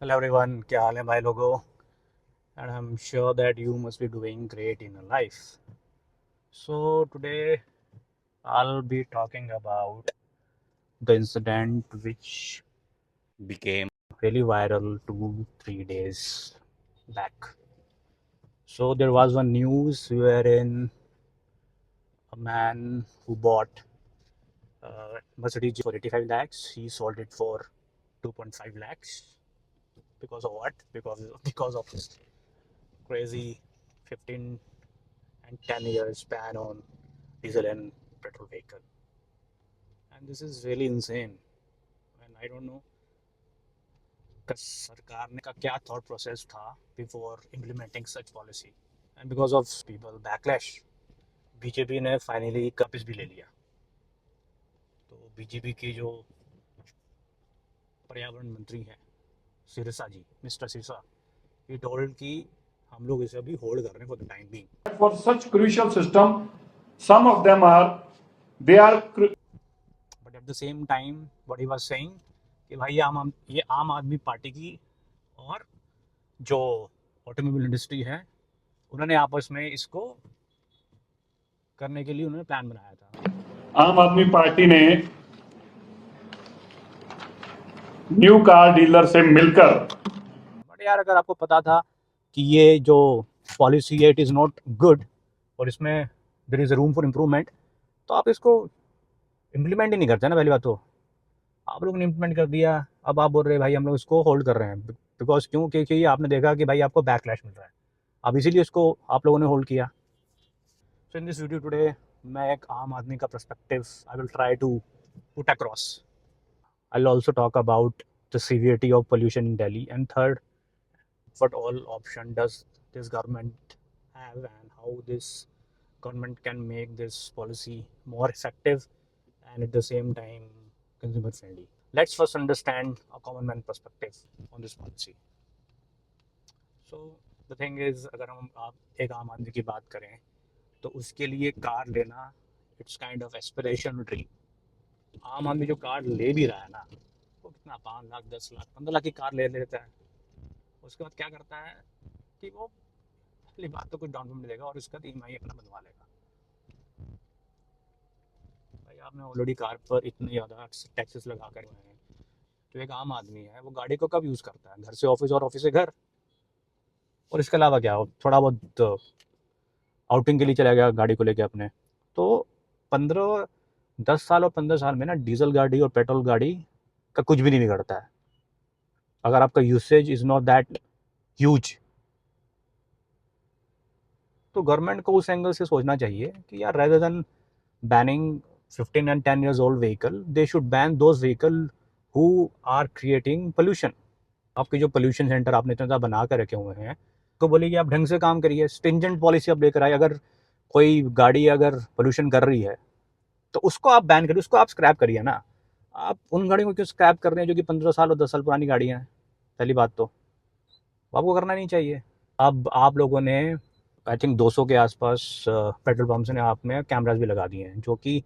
Hello everyone, क्या हाल है भाई लोगों? And I'm sure that you must be doing great in your life. So today I'll be talking about the incident which became really viral 2-3 days back. So there was one news wherein a man who bought Mercedes for 85 lakhs, he sold it for 2.5 lakhs. Because of what? Because of his crazy 15 and 10 years span on diesel and petrol vehicle. And this is really insane. And I don't know कि सरकार ने का क्या thought process था before implementing such policy. And because of people backlash, BJP ने finally वापस भी ले लिया. तो बीजेपी के जो पर्यावरण मंत्री हैं सिरसा जी, मिस्टर सिरसा, he told कि हम लोग इसे अभी होल्ड कर रहे हैं for the time being. For such crucial system, some of them are, they are. But at the same time, what he was saying कि भाई ये आम आदमी पार्टी की और जो ऑटोमोबाइल इंडस्ट्री है उन्होंने आपस में इसको करने के लिए उन्होंने प्लान बनाया था. आम आदमी पार्टी ने न्यू कार डीलर से मिलकर, बट यार अगर आपको पता था कि ये जो पॉलिसी है इट इज़ नॉट गुड और इसमें there is room for improvement, तो आप इसको इम्प्लीमेंट ही नहीं करते ना. पहली बात तो आप लोगों ने इम्प्लीमेंट कर दिया, अब आप बोल रहे हैं भाई हम लोग इसको होल्ड कर रहे हैं. बिकॉज क्यों? क्योंकि आपने देखा कि भाई आपको बैकलैश मिल रहा है, अब इसीलिए इसको आप लोगों ने होल्ड किया. So in this video today मैं एक आम आदमी का perspective I will try to put across. I will also talk about the severity of pollution in Delhi, and third, what all option does this government have and how this government can make this policy more effective and at the same time consumer friendly. Let's first understand a common man perspective on this policy. So the thing is, अगर हम आप एक आम आदमी की बात करें तो उसके लिए कार लेना it's kind of aspiration dream. आम आदमी जो कार ले भी रहा है ना, वो कितना 5 लाख 10 लाख 15 लाख की कार ले लेता है. उसके बाद क्या करता है कि वो पहली बात तो कुछ डाउन पेमेंट देगा और उसका ईएमआई अपना बनवा लेगा. भाई आपने ऑलरेडी कार पर इतने ज़्यादा टैक्सेस लगा कर हुए हैं, तो एक आम आदमी है वो गाड़ी को कब यूज़ करता है? घर से ऑफिस और ऑफिस से घर. और इसके अलावा क्या हो, थोड़ा बहुत आउटिंग के लिए चला गया गाड़ी को लेके अपने. तो 10 साल और 15 साल में ना डीजल गाड़ी और पेट्रोल गाड़ी का कुछ भी नहीं बिगड़ता है अगर आपका usage is not that huge. तो गवर्नमेंट को उस एंगल से सोचना चाहिए कि यार rather than banning 15 and 10 years old vehicle, they should ban those vehicle who are creating pollution. आपके जो पोल्यूशन सेंटर आपने इतना बना कर रखे हुए हैं, तो बोलिए कि आप ढंग से काम करिए, स्ट्रिंजेंट पॉलिसी आप लेकर आए. अगर कोई गाड़ी अगर पोल्यूशन कर रही है तो उसको आप बैन करिए, उसको आप स्क्रैप करिए ना. आप उन गाड़ियों को क्यों स्क्रैप कर रहे हैं जो कि 15 साल और 10 साल पुरानी गाड़ियाँ हैं? पहली बात तो आपको करना नहीं चाहिए. अब आप लोगों ने आई थिंक 200 के आसपास पेट्रोल पम्प्स ने आप में कैमराज भी लगा दिए हैं जो कि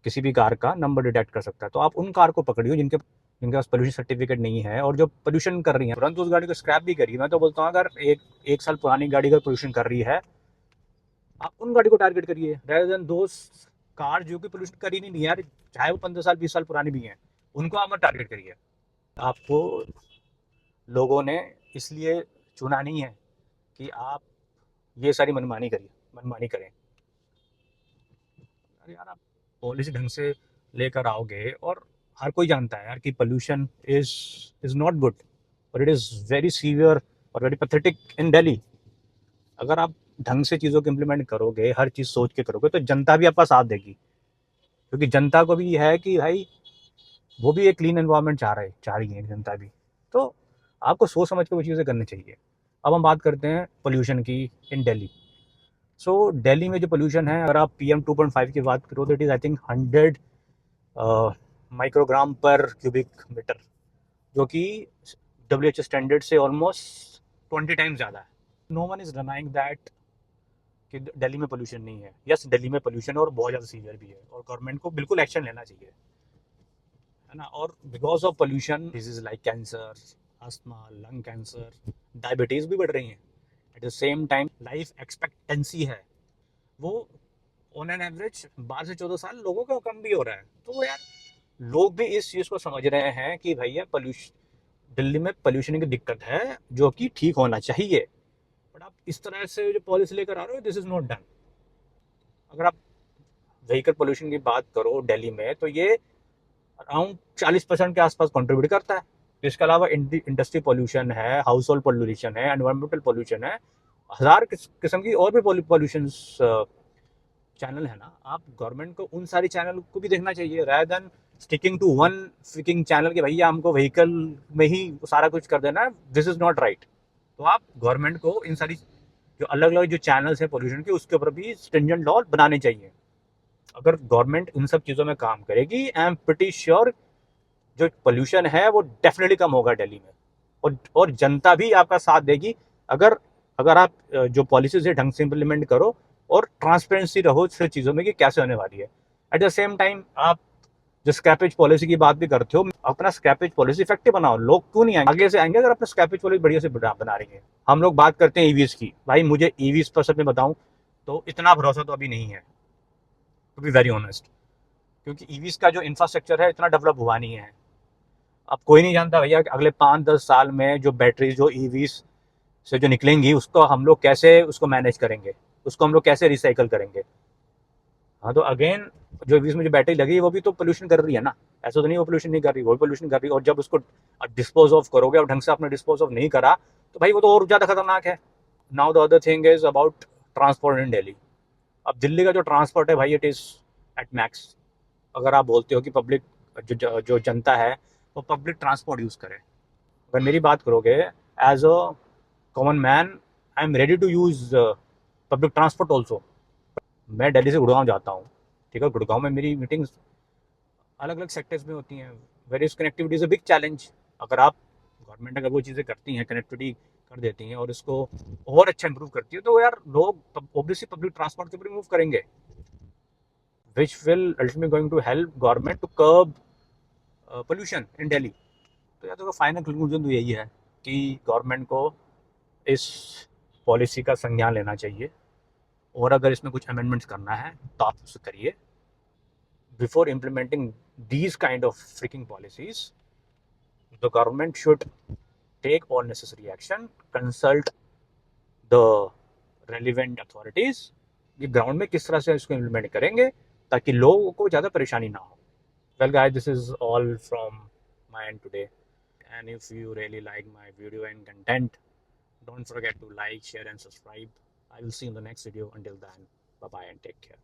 किसी भी कार का नंबर डिटेक्ट कर सकता है. तो आप उन कार को पकड़िए जिनके जिनके पास पोल्यूशन सर्टिफिकेट नहीं है और जो पोल्यूशन कर रही है, तुरंत उस गाड़ी को स्क्रैप भी करिए. मैं तो बोलता हूँ अगर एक साल पुरानी गाड़ी अगर पोल्यूशन कर रही है, आप उन गाड़ी को टारगेट करिए रेदर देन दोस कार जो कि पोल्यूशन कर ही नहीं है यार, चाहे वो 15 साल 20 साल पुरानी भी हैं, उनको आप मत टारगेट करिए. आपको लोगों ने इसलिए चुना नहीं है कि आप ये सारी मनमानी करें. अरे यार आप पॉलिसी ढंग से लेकर आओगे, और हर कोई जानता है यार कि पोल्यूशन इज नॉट गुड और इट इज़ वेरी सीवियर और वेरी पैथेटिक इन दिल्ली. अगर आप ढंग से चीज़ों को इम्प्लीमेंट करोगे, हर चीज़ सोच के करोगे, तो जनता भी आपका साथ देगी. क्योंकि जनता को भी है कि भाई वो भी एक क्लीन एनवायरनमेंट चाह रही है जनता भी. तो आपको सोच समझ के वो चीज़ें करनी चाहिए. अब हम बात करते हैं पोल्यूशन की इन दिल्ली. सो दिल्ली में जो पोल्यूशन है, अगर आप PM2.5 की बात करो तो it is I think 100 microgram per cubic metre, जो कि WHO स्टैंडर्ड से ऑलमोस्ट 20 टाइम्स ज़्यादा है. No one is denying that कि दिल्ली में पोल्यूशन नहीं है. यस, दिल्ली में पोल्यूशन और बहुत ज़्यादा सीवियर भी है और गवर्नमेंट को बिल्कुल एक्शन लेना चाहिए, है ना. और because of pollution disease like cancer, asthma, lung cancer, diabetes भी बढ़ रही हैं। At the same time life expectancy है वो ऑन एन एवरेज 12 से 14 साल लोगों का कम भी हो रहा है। तो यार लोग भी इस चीज़ को समझ रहे हैं कि भैया पोल्यूशन, दिल्ली में पोल्यूशन की दिक्कत है जो कि ठीक होना चाहिए। बट आप इस तरह से जो पॉलिसी लेकर आ रहे हो, दिस इज़ नॉट डन। अगर आप व्हीकल पोल्यूशन की बात करो दिल्ली में, तो ये अराउंड 40% के आसपास कंट्रीब्यूट करता है। इसके अलावा इंडस्ट्री पोल्यूशन है, हाउस होल्ड पोल्यूशन है, एनवायरमेंटल पोल्यूशन है, हज़ार किस्म की और भी पोल्यूशन चैनल है ना। आप गवर्नमेंट को उन सारी चैनल को भी देखना चाहिए, rather than sticking to one fucking channel कि भैया हमको व्हीकल में ही सारा कुछ कर देना है। This is not right. तो आप गवर्नमेंट को इन सारी जो अलग अलग जो चैनल्स हैं पोल्यूशन के, उसके ऊपर भी स्ट्रिंजेंट लॉ बनाने चाहिए। अगर गवर्नमेंट इन सब चीज़ों में काम करेगी, आई एम प्रिटी श्योर जो पोल्यूशन है वो डेफिनेटली कम होगा दिल्ली में। और जनता भी आपका साथ देगी अगर अगर आप जो पॉलिसीज है ढंग से इम्प्लीमेंट करो और ट्रांसपेरेंसी रहो सिर्फ चीज़ों में कि कैसे होने वाली है। एट द सेम टाइम आप जो स्क्रैपेज पॉलिसी की बात भी करते हो, अपना स्क्रैपेज पॉलिसी इफेक्टिव बनाओ। लोग क्यों नहीं आएंगे, आगे से आएंगे अगर अपना स्क्रैपेज पॉलिसी बढ़िया से बना रही है। हम लोग बात करते हैं ईवीज की, भाई मुझे ईवीज पर सच में बताऊं तो इतना भरोसा तो अभी नहीं है, टू बी वेरी ऑनेस्ट। क्योंकि ईवीज का जो इंफ्रास्ट्रक्चर है इतना डेवलप हुआ नहीं है। अब कोई नहीं जानता भैया कि अगले 5-10 साल में जो बैटरीज जो ईवीज से जो निकलेंगी उसको हम लोग कैसे उसको मैनेज करेंगे, उसको हम लोग कैसे रिसाइकल करेंगे। हाँ, तो अगेन जो ईवीज में जो बैटरी लगी है वो भी तो पोल्यूशन कर रही है ना। ऐसा तो नहीं वो पोल्यूशन नहीं कर रही, वो पोल्यूशन कर रही है। और जब उसको डिस्पोज ऑफ करोगे और ढंग से आपने डिस्पोज ऑफ नहीं करा तो भाई वो तो और ज़्यादा खतरनाक है। Now the other thing is about transport इन दिल्ली। अब दिल्ली का जो ट्रांसपोर्ट है भाई, इट इज़ एट मैक्स। अगर आप बोलते हो कि पब्लिक जो जनता है वो पब्लिक ट्रांसपोर्ट यूज़ करे, अगर मेरी बात करोगे as a common man, I am ready to use public transport also. मैं दिल्ली से गुड़गांव जाता हूँ, ठीक है। गुड़गांव में मेरी मीटिंग्स अलग अलग सेक्टर्स में होती हैं। Various connectivity is a big challenge. अगर आप गवर्नमेंट अगर वो चीज़ें करती हैं, कनेक्टिविटी कर देती हैं और इसको और अच्छा इंप्रूव करती है, तो यार लोग ऑब्वियसली पब्लिक ट्रांसपोर्ट के ऊपर मूव करेंगे, which will ultimately going to help government to curb pollution in Delhi. तो यार देखो फाइनल कंक्लूजन तो यही है कि गवर्नमेंट को इस पॉलिसी का संज्ञान लेना चाहिए और अगर इसमें कुछ अमेंडमेंट्स करना है तो आप उसे करिए। Before implementing these kind of freaking policies, the government should take all necessary action, consult the relevant authorities कि ग्राउंड में किस तरह से इसको इम्प्लीमेंट करेंगे ताकि लोगों को ज़्यादा परेशानी ना हो। Well guys, this is all from my end today, and if you really like my video and content, don't forget to like, share and subscribe. I will see you in the next video. Until then, bye bye and take care.